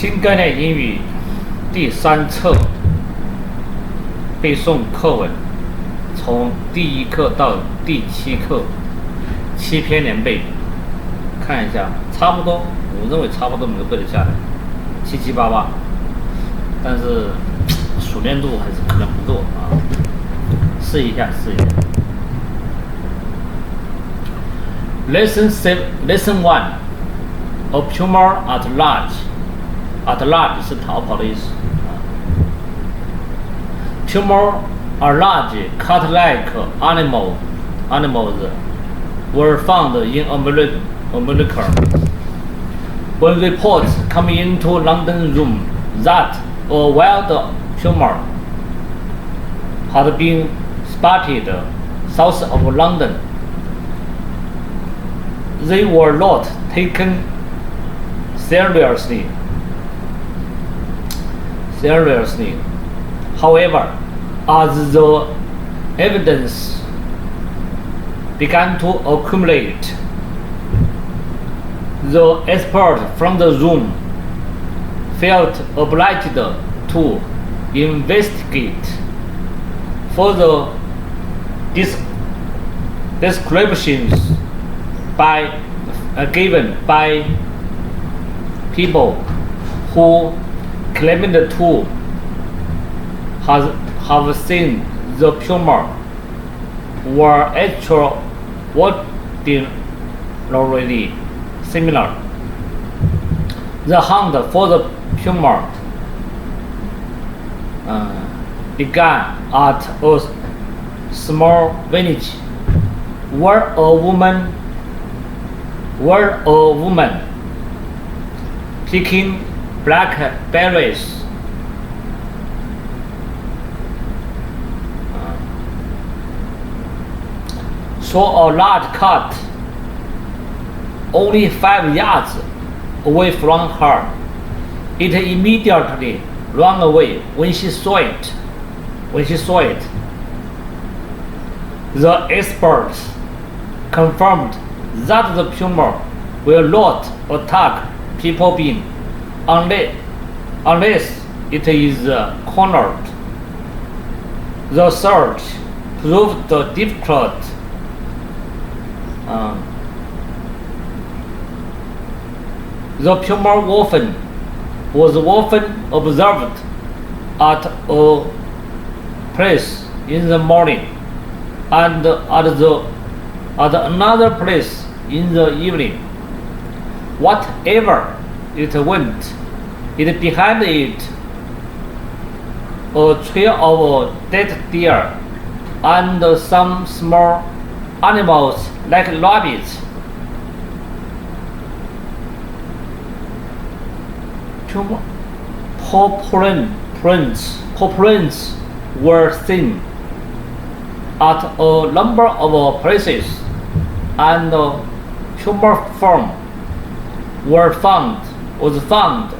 新概念英语第三册背诵课文，从第一课到第七课，7篇连背。看一下，差不多，我认为差不多能够背得下来，7、7、8、8。但是熟练度还是可能不够啊，试一下。Lesson 1 A puma at large. At large 是逃跑的意思。Puma are large cat-like animals were found in America. When reports come into London room that a wild puma had been spotted south of London, they were not taken seriously. However, as the evidence began to accumulate, the expert from the room felt obliged to investigate further descriptions given by people who claimed to have seen the puma were extraordinarily similar. The hunt for the puma began at a small village where a woman picking blackberries saw a large cat only 5 yards away from her. It immediately ran away when she saw it. The experts confirmed that the puma will not attack people beings unless it is cornered. The search proved difficult. The puma was often observed at a place in the morning and at another place in the evening. Whatever it went, behind it a trail of dead deer and some small animals like rabbits. Paw prints were seen at a number of places, and puma form was found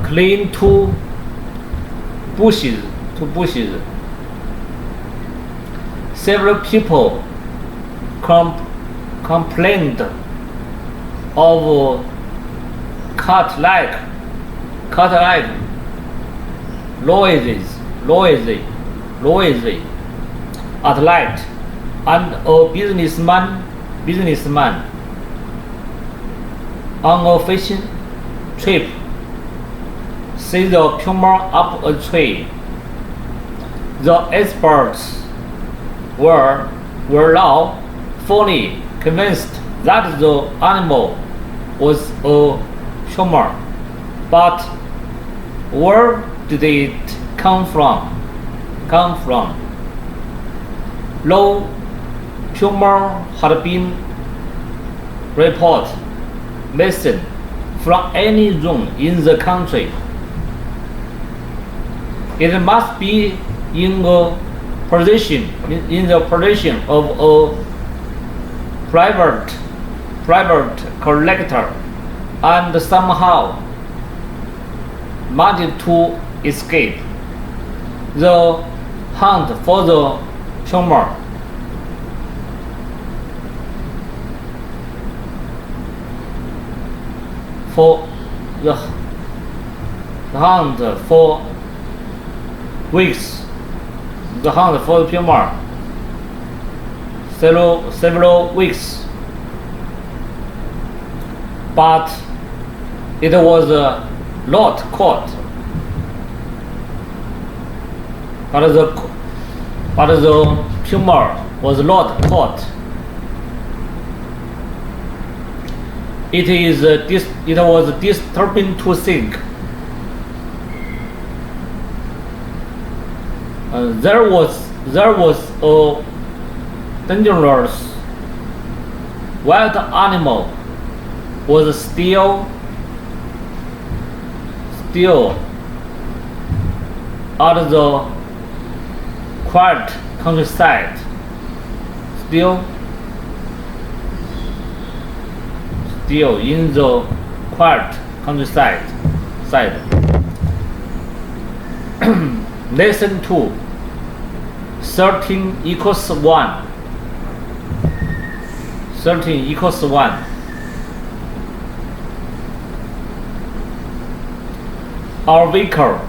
clinging to bushes. Several people complained of cat-like noises at night, and a businessman on a fishing trip see the puma up a tree. The experts were now fully convinced that the animal was a puma, but where did it come from? No puma had been reported missing from any room in the country. It must be in the possession of a private collector, and somehow managed to escape. The hunt for the puma the hunt for weeks. The hunt for the puma several weeks, but it was not caught. But the puma was not caught. It was disturbing to think. There was a dangerous wild animal was still at the quiet countryside. Still in the quiet countryside. Lesson 2. 13 equals 1. 13 equals 1. Our vicar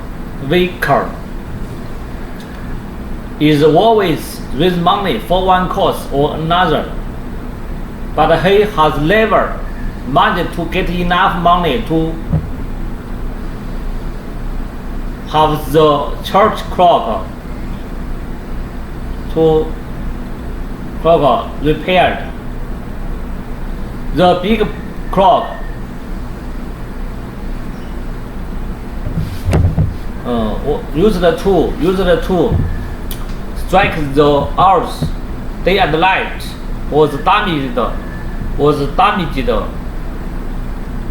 is always raise money for one cause or another, but he has never managed to get enough money to have the church clock repaired. The big clock used to strike the hours day and night was damaged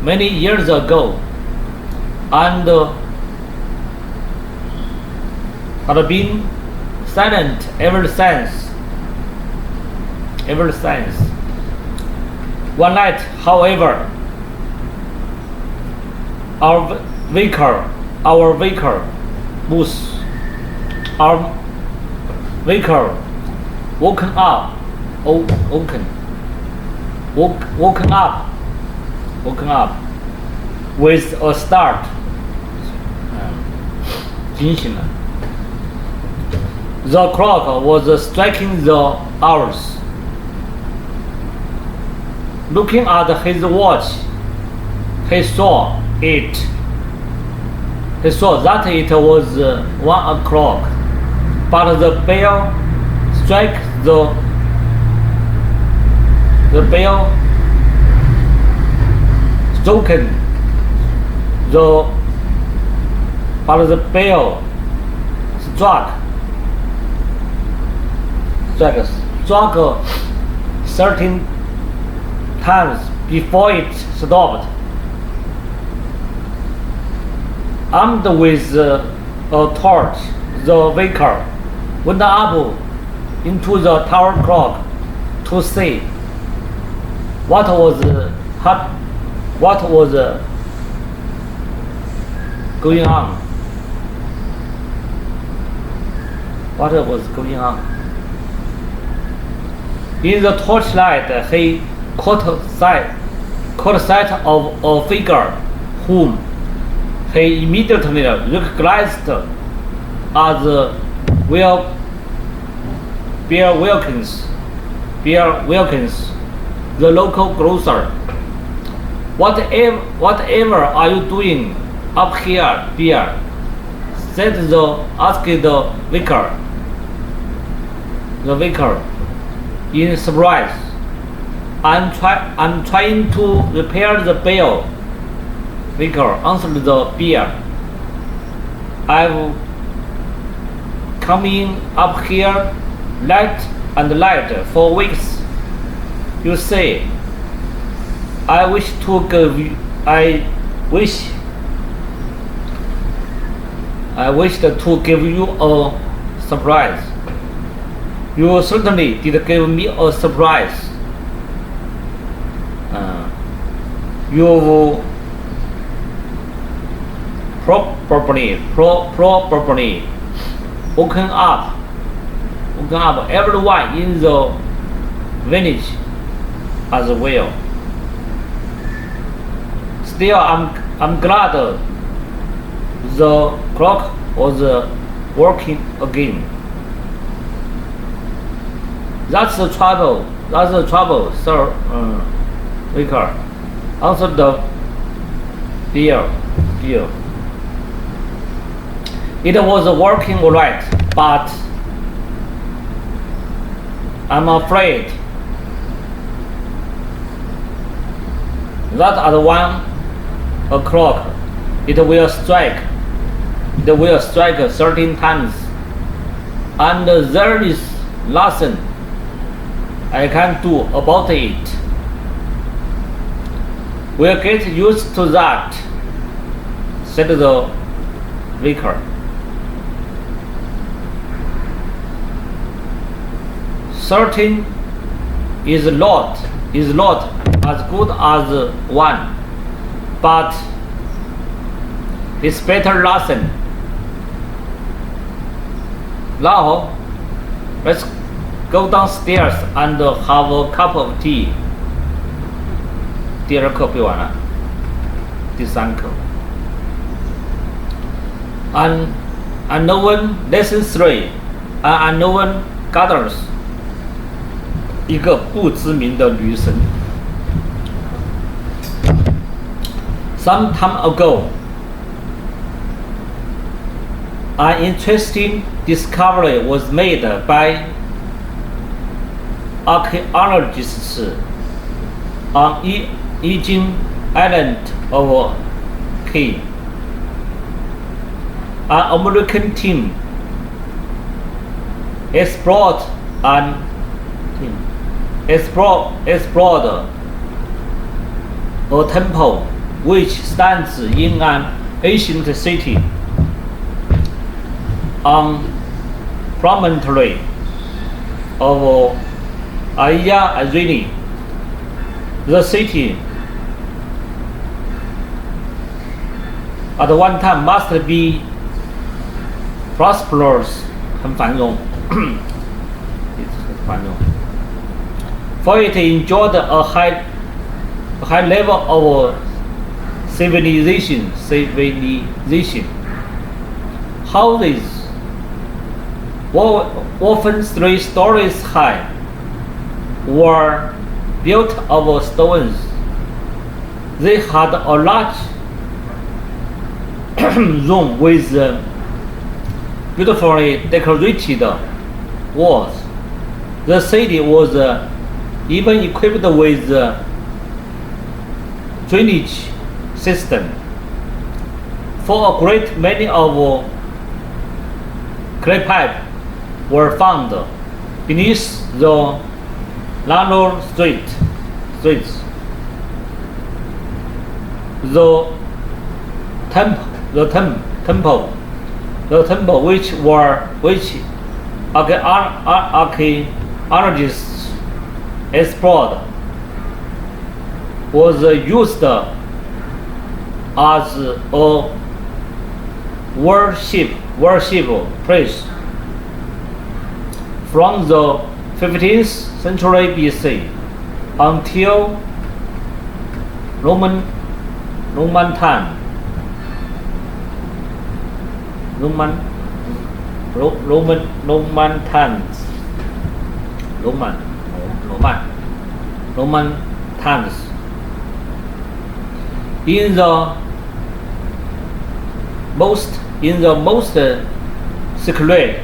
many years ago and had been silent ever since. One night, however, our vicar woken up with a start. 惊醒了。The clock was striking the hours. Looking at his watch, he saw that it was 1 o'clock, but the bell struck the bell struck struck 13 times before it stopped. Armed with a torch, the vicar went up into the tower clock to see what was going on. In the torchlight, he caught sight of a figure whom he immediately recognized as Bill Wilkins, the local grocer. Whatever are you doing up here, Bill? said asked the vicar in surprise. I'm trying to repair the bell. Vicar answered the beer. I've coming up here light for weeks. You say, I wish to give you a surprise. You certainly did give me a surprise. You probably woken up everyone in the village as well. Still, I'm I'm glad the clock was working again. That's the trouble, sir, Vicar. Answered the bear. It was working all right, but I'm afraid that at 1:00 it will strike 13 times, and there is nothing I can do about it. We'll get used to that, said the vicar. 13 is not as good as 1, but it's better lesson. Now, let's go downstairs and have a cup of tea. 第二课背完了，第三课。An unknown lesson 3. An unknown goddess. 一个不知名的女神。Some time ago, an interesting discovery was made by archaeologists on Egyptian island of Key. An American team explored a temple which stands in an ancient city on promontory of Aya. The city at one time must be prosperous, 很繁荣，for it enjoyed a high level of civilization. Houses were often 3 stories high, were built of stones. They had a large room with beautifully decorated walls. The city was even equipped with drainage system. For a great many of clay pipe were found beneath the narrow streets. The temple which archaeologists explored was used as a worship place from the 15th century BC until Roman times. In the most secret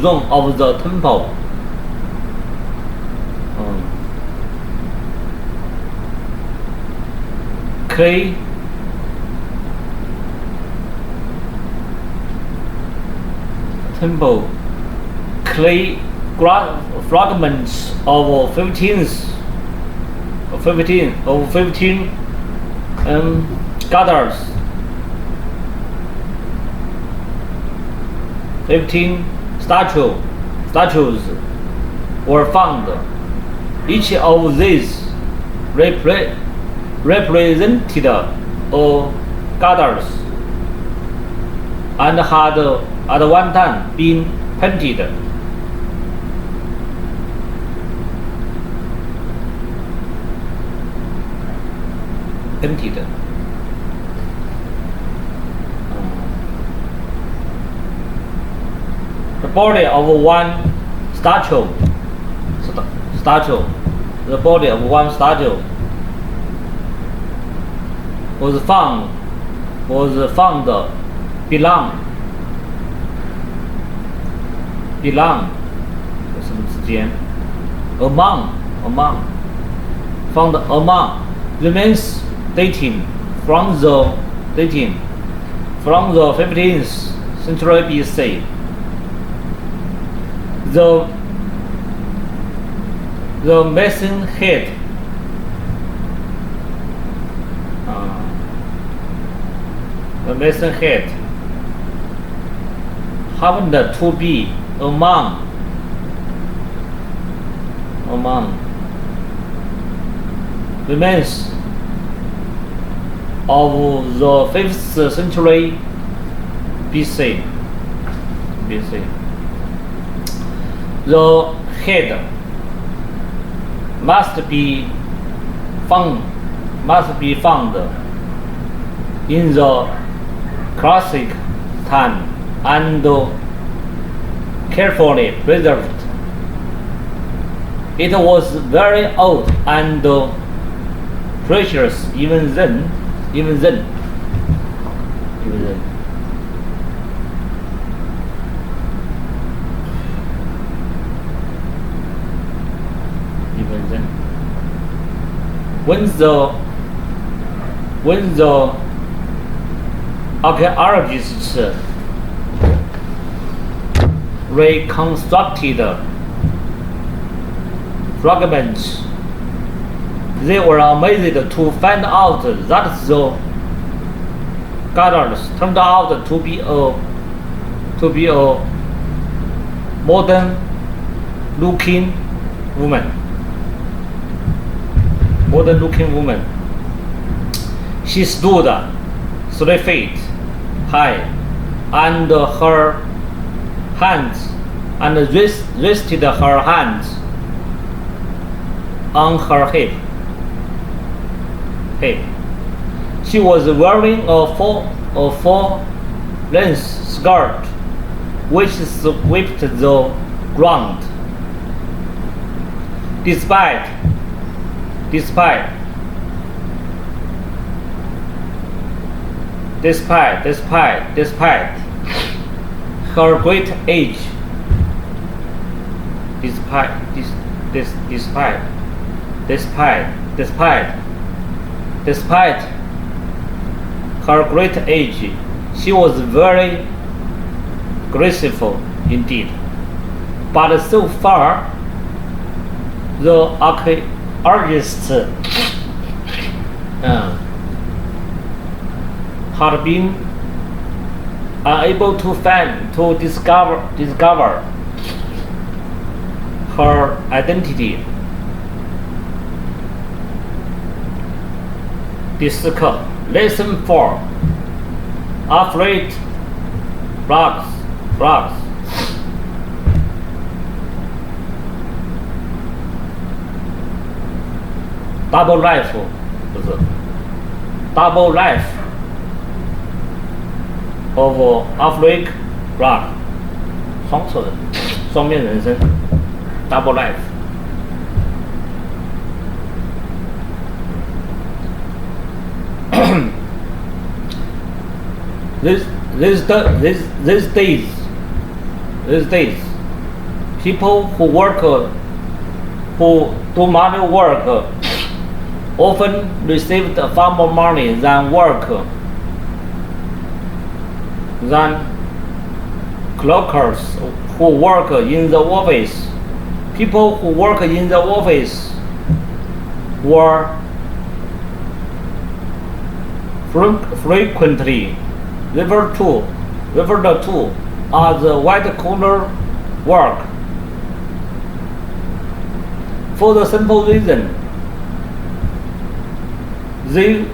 zone of the temple, clay fragments of 15 gathers 15 statues were found. Each of these represented a goddess and had at one time been painted. body of one statue. The body of one statue was found belong 什么之间 among found among remains dating from the 15th century BC. The missing head happened to be among remains of the 5th century BC. The head must be found in the classic time and carefully preserved. It was very old and precious even then. When the archaeologists reconstructed fragments, they were amazed to find out that the goddess turned out to be a modern looking woman. She stood 3 feet high, and her hands rested her hands on her hip. She was wearing a full-length skirt which swept the ground. Despite her great age, despite her great age, she was very graceful indeed. But so far, the archaeologists had been unable to discover her identity. Lesson 4. Afraid frogs. Double life 不是 double life of Afraid frog 双面人生 double life. These days, people who do manual work often received far more money than clerks who work in the office. People who work in the office were frequently referred to as white collar work, for the simple reason they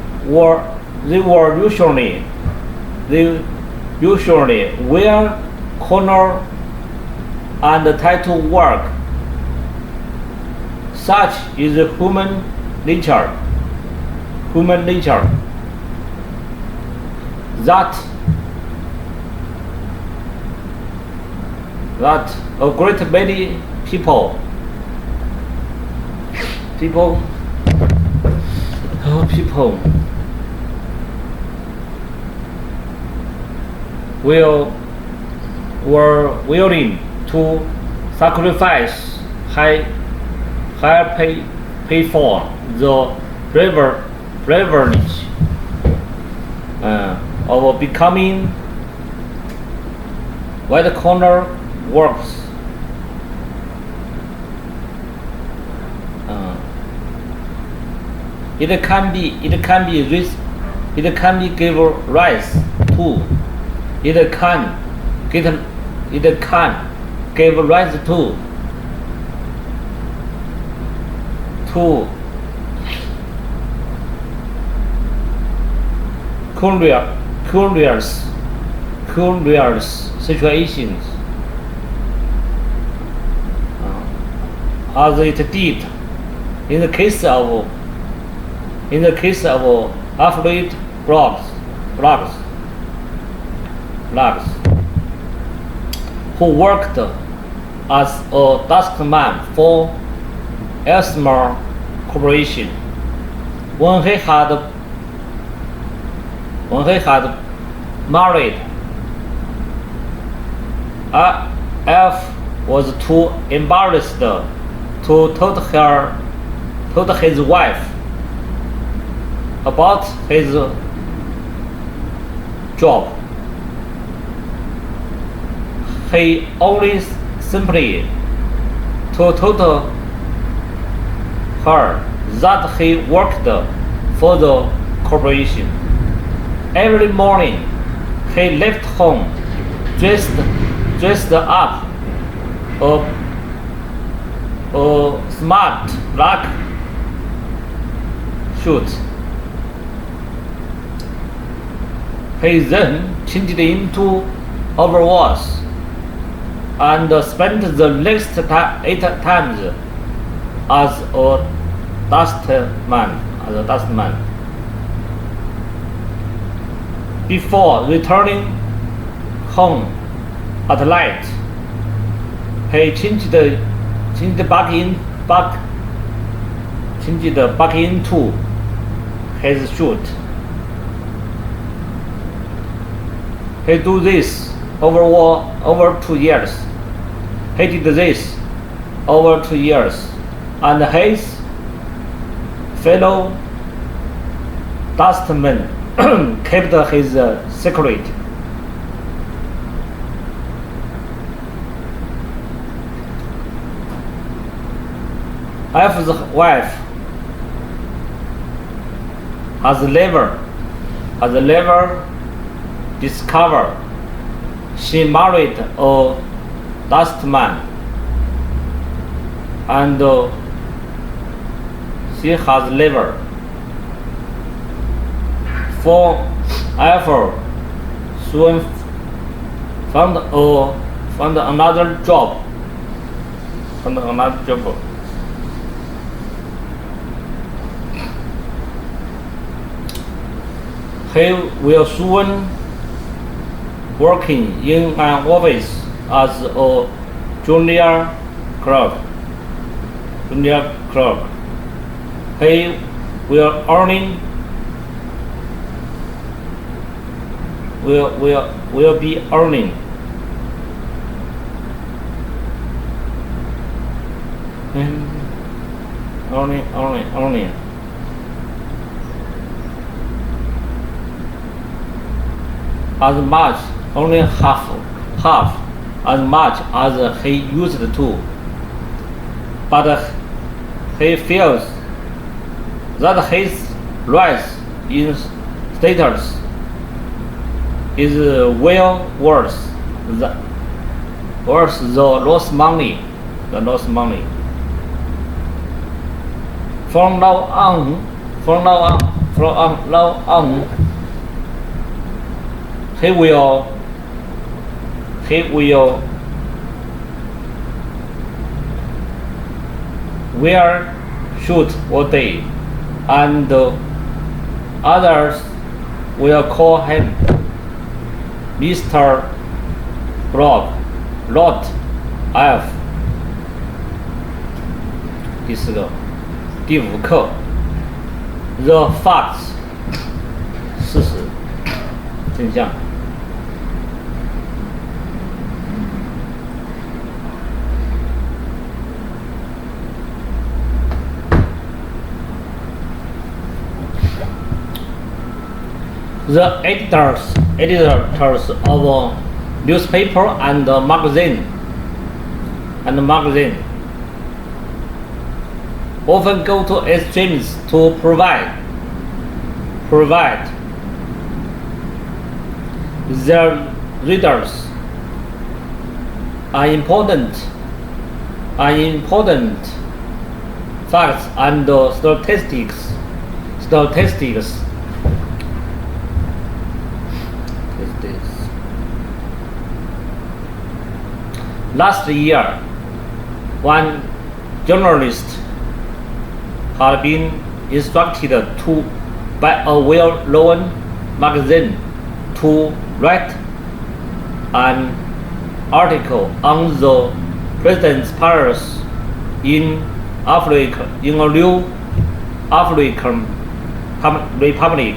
usually wear collar and tattoo work. Such is human nature. that a great many people were willing to sacrifice higher pay for the privilege of becoming white collar workers. It can be give rise to give rise to curious situations, as it did in the case of affluent blacks who worked as a dustman for a small corporation. When he had married, F was too embarrassed to tell his wife about his job. He only simply told her that he worked for the corporation. Every morning he left home dressed up a smart black suit. He then changed into overalls and spent the next 8 times as a dustman. Before returning home at night, he changed back into his suit. He did this over 2 years. And his fellow dustmen kept his secret. F's wife has never discovered she married a dustman, and she has never forever soon found another job. He will soon working in an office as a junior clerk. He will be earning as much, only half as much as he used to, but he feels that his rise in status is well worth the lost money. From now on, he will wear suit all day, and others will call him Mr. Block, F。第4个，第5课 The facts 事实真相。The editors of newspaper and magazine often go to extremes to provide their readers important facts and statistics. Last year, one journalist had been instructed by a well-known magazine to write an article on the president's palace in Africa, in a new African republic.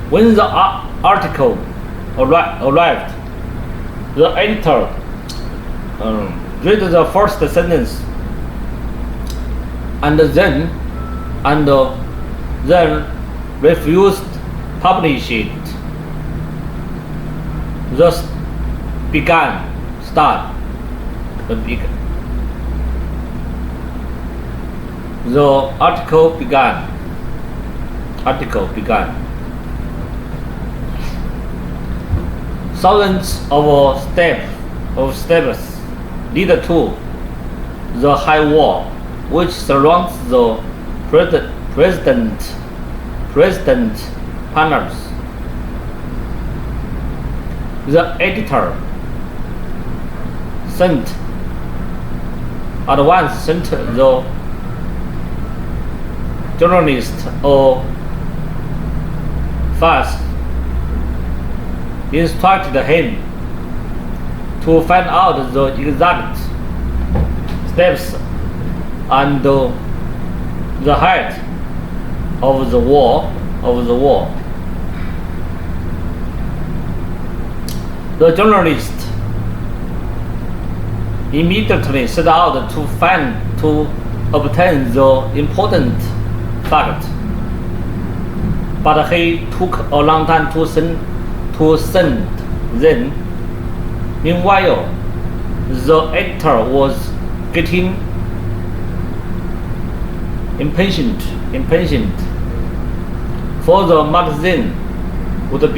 When the article arrived, the editor read the first sentence and then refused publish it. Thus began. The article began. Thousands of steps lead to the high wall which surrounds the president panels. The editor at once sent the journalist a fax, instructed him to find out the exact steps and the height of the wall. The journalist immediately set out to obtain the important fact, but he took a long time to send them. Meanwhile, the editor was getting impatient, for the magazine would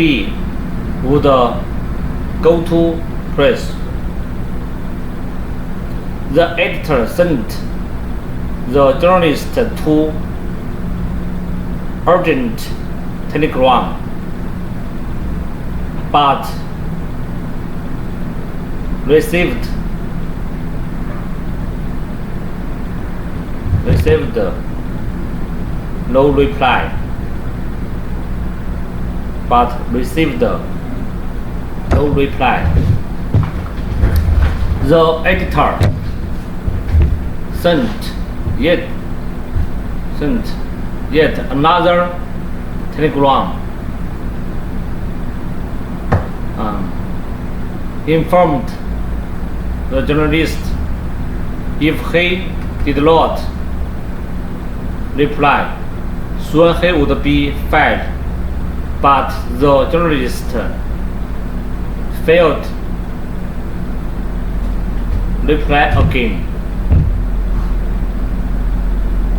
go to press. The editor sent the journalist to urgent telegram, but received no reply. The editor sent yet another telegram, informed the journalist if he did not reply, soon he would be fired. But the journalist failed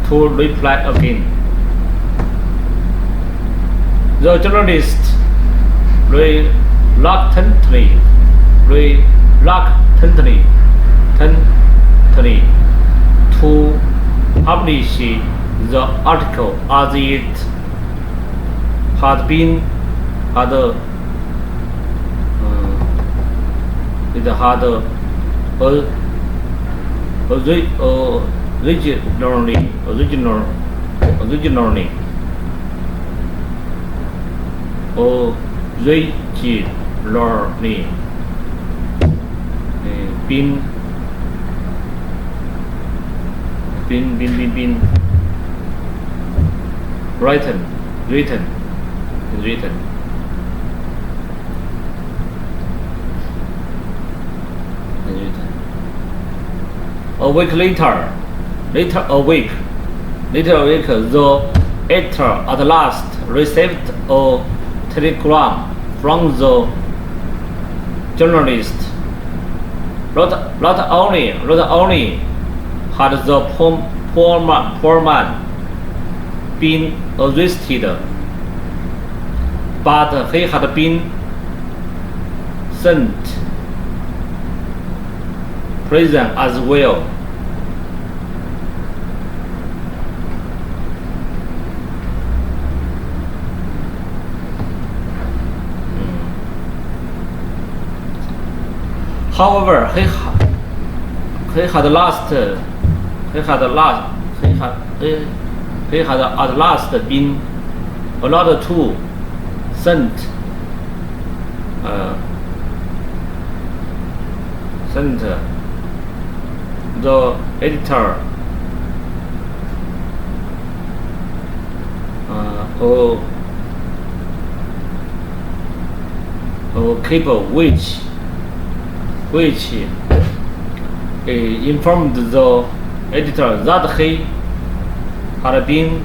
to reply again. The journalist reluctantly to publish the article as it had originally bin written. A week later, the editor at last received a telegram from the journalist. Not only had the poor man been arrested, but he had been sent prison as well. However, he had at last been allowed to sent the editor a cable which informed the editor that he had been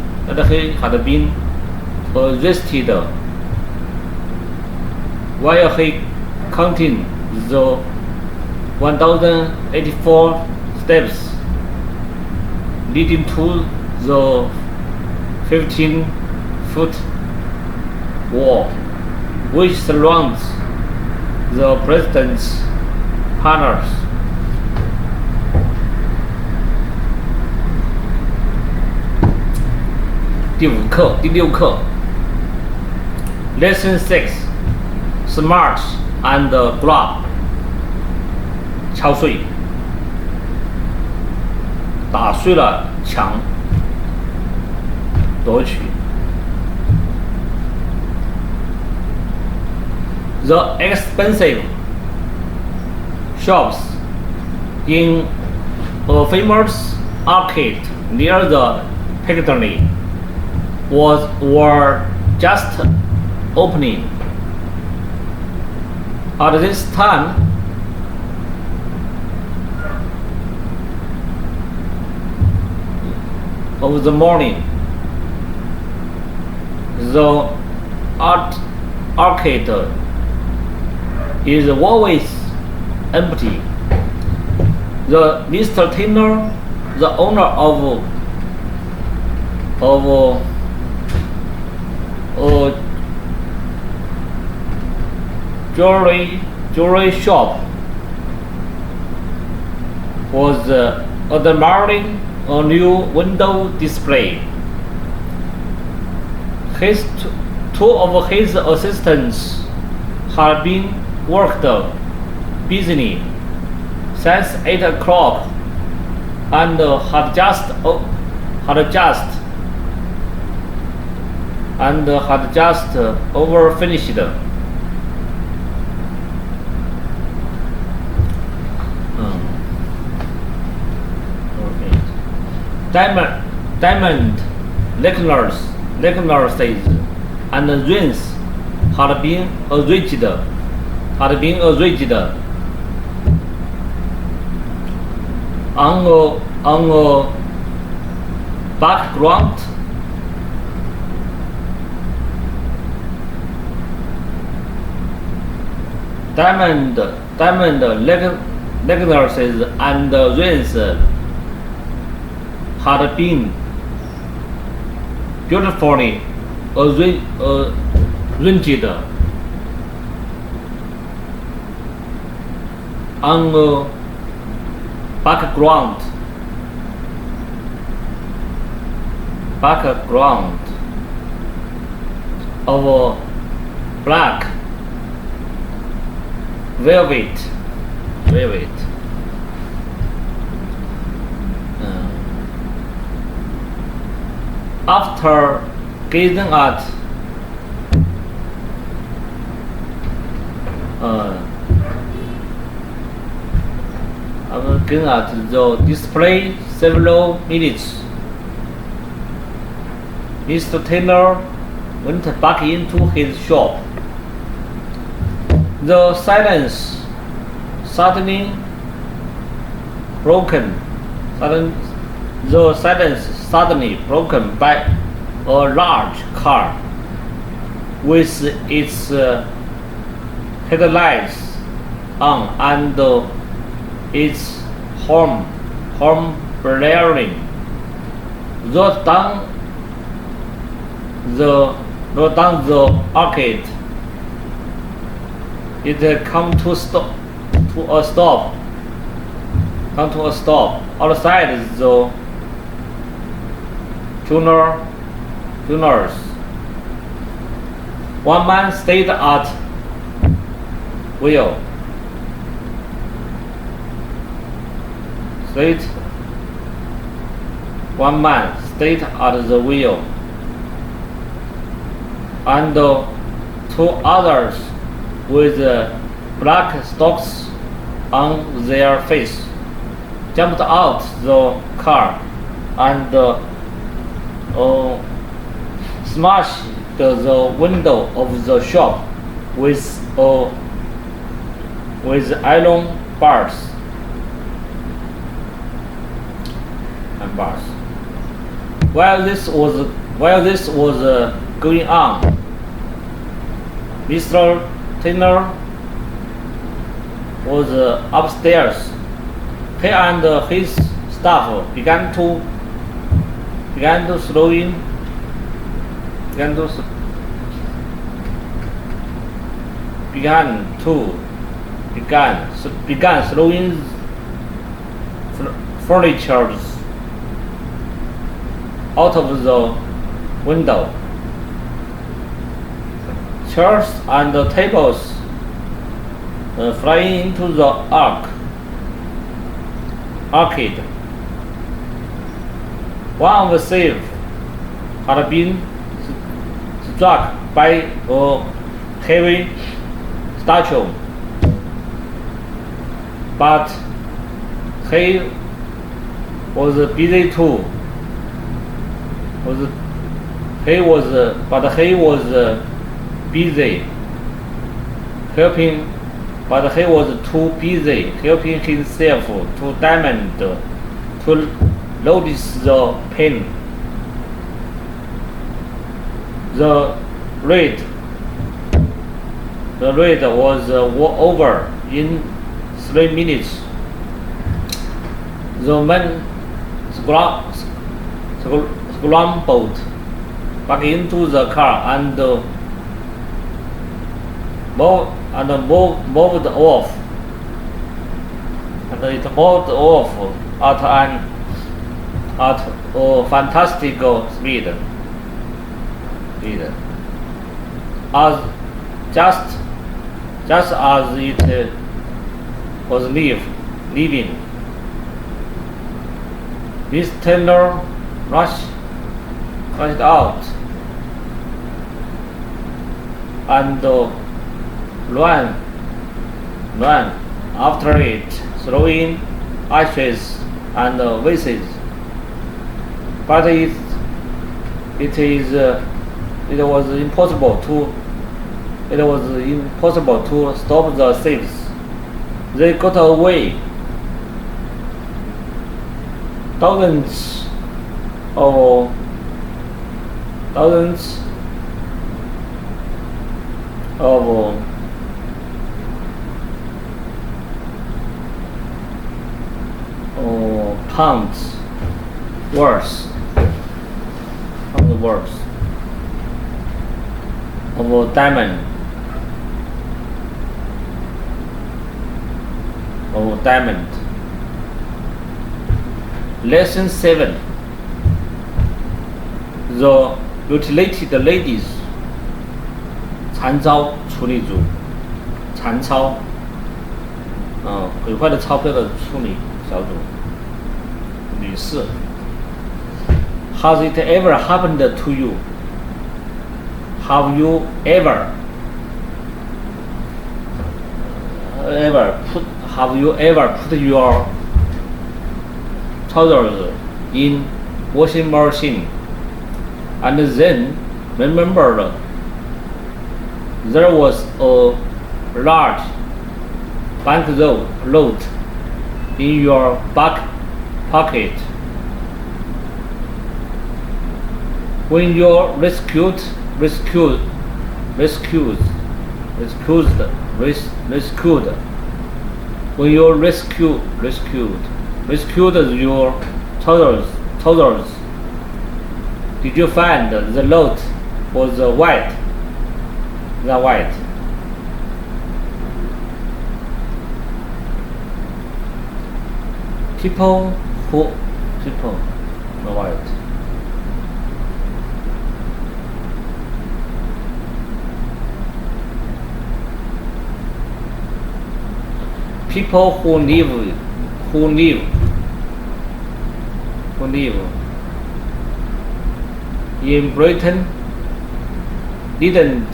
arrested while he counted the 1084 steps leading to the 15-foot wall which surrounds the president's palace. 第六课 Lesson 6 Smart and Grab 敲碎打碎了抢夺取 The expensive shops in a famous arcade near the Piccadilly were just opening. At this time, of the morning, the arcade is always empty. The Mr. Tanner, the owner of a jewelry shop, was admiring a new window display. Two of his assistants had been worked busily since 8 o'clock and had just over finished. Diamond necklaces and rings had been arranged on a background diamond necklaces and rings had been beautifully arranged on a background of black velvet. After gazing at I'm looking at the display several minutes. Mr. Taylor went back into his shop. The silence suddenly broken. The silence suddenly broken by a large car with its headlights on and its horn blaring. Rode down the arcade. It come to a stop. Outside the tuners. One man stayed at wheel. One man stayed at the wheel, and two others with black stalks on their face jumped out the car and smashed the window of the shop with iron bars. While this was going on, Mr. Taylor was upstairs. He and his staff began to slowing furniture out of the window. Chairs and tables flying into the arcade. One of the thieves had been struck by a heavy statue, but he was busy too. He was busy helping, but he was too busy helping himself to diamond to notice the pain. The raid was over in 3 minutes. The men scrambled back into the car and moved off. And it moved off at a fantastic speed. Just as it was leaving, Miss Taylor rushed out and ran after it, throwing ashes and vases. But it was impossible to stop the thieves. They got away. Thousands of pounds worth of diamond. Lesson 7. The mutilated ladies. 残招处理组，残钞，毁坏的钞票的处理小组，女士。Has it ever happened to you? Have you ever put your trousers in washing machine, and then remembered there was a large banknote in your back pocket. When you're rescued, when you're rescued your trousers, did you find the note was white? People white. People who live in Britain didn't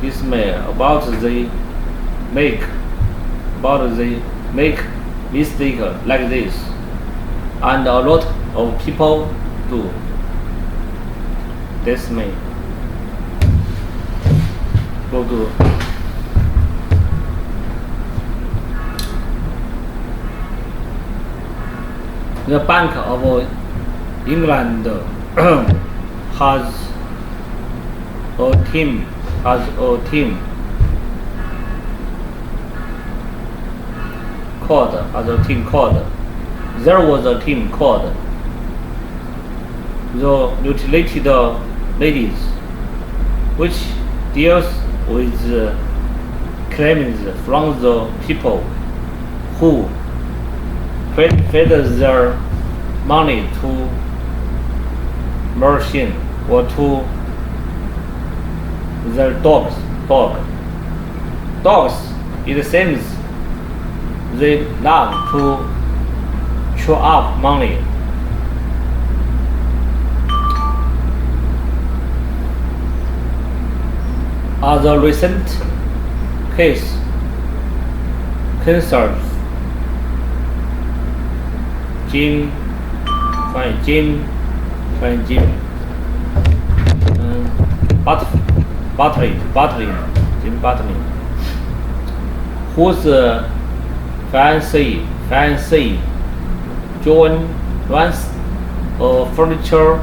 dismay about the make mistake like this, and a lot of people do. Dismay. Go to. The Bank of England has a team called there was a team called the Mutilated Ladies, which deals with claims from the people who fed their money to machine or to their dogs. It seems they love to chew up money. As a recent case concerns Jim Butlin, whose fiancée John runs a furniture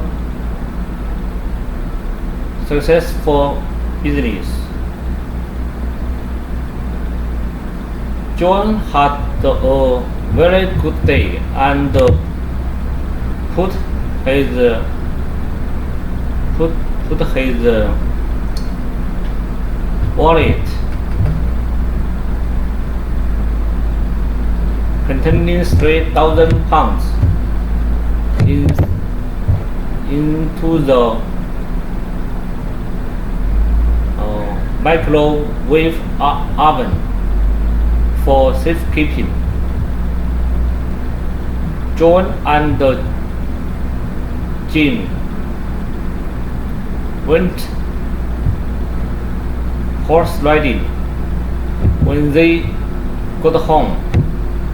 successful business. John had a very good day and put his wallet containing £3,000 into the microwave oven for safekeeping. John and Jim went horse riding. When they got home,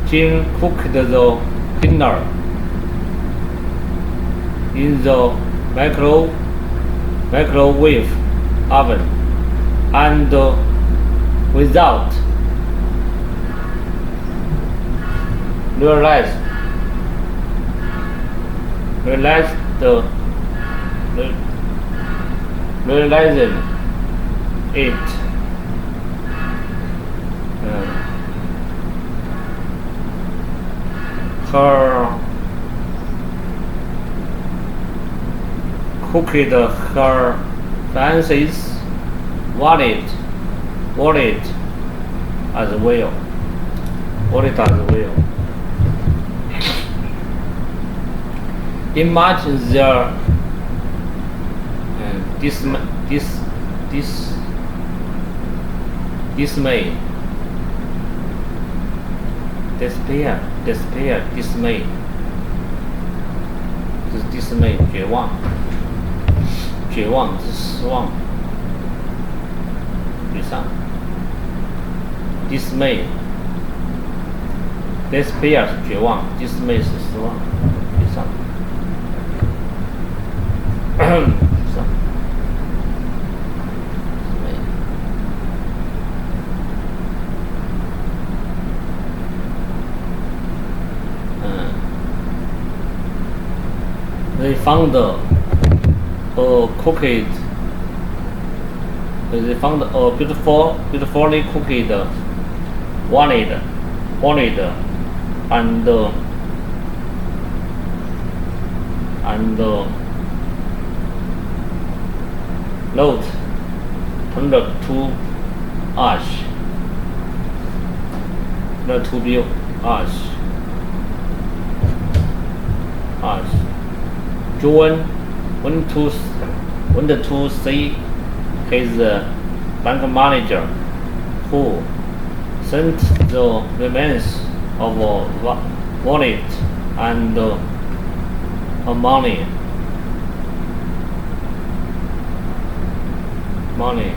Jim cooked the dinner in the microwave oven and without realizing it. Her cooked her fiance's wallet as well. Imagine their dismay, despair, dismay. 这是 dismay 绝望，绝望是失望，沮丧。dismay despair 是绝望 ，dismay 是失望，沮丧。沮丧。They found a cooked. They found a beautifully cooked walnut, and note turned to ash. Not to be ash. John went to see his bank manager, who sent the remains of wallet and money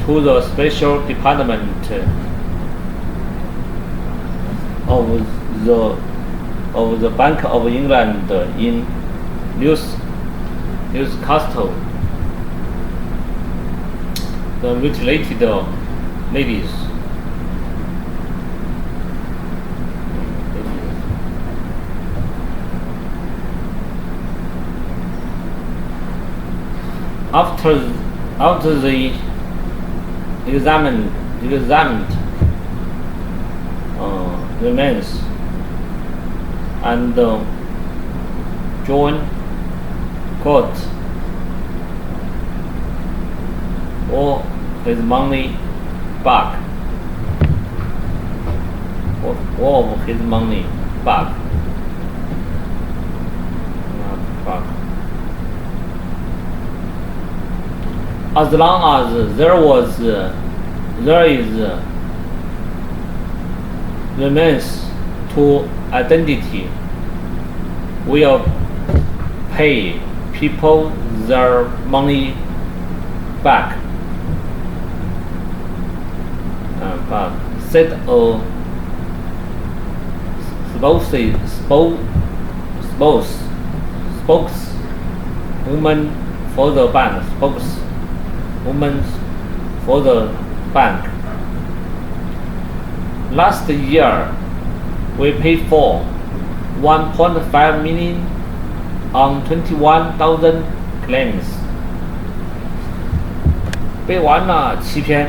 to the special department of the Bank of England in Newcastle. The mutilated ladies. After they examined remains, and John got all his money back. All of his money back. As long as there is remains to identity, will pay people their money back. Said a spokeswoman for the bank. Spokeswoman for the bank. Last year, we paid for 1.5 million on 21,000 claims. 背完了7篇。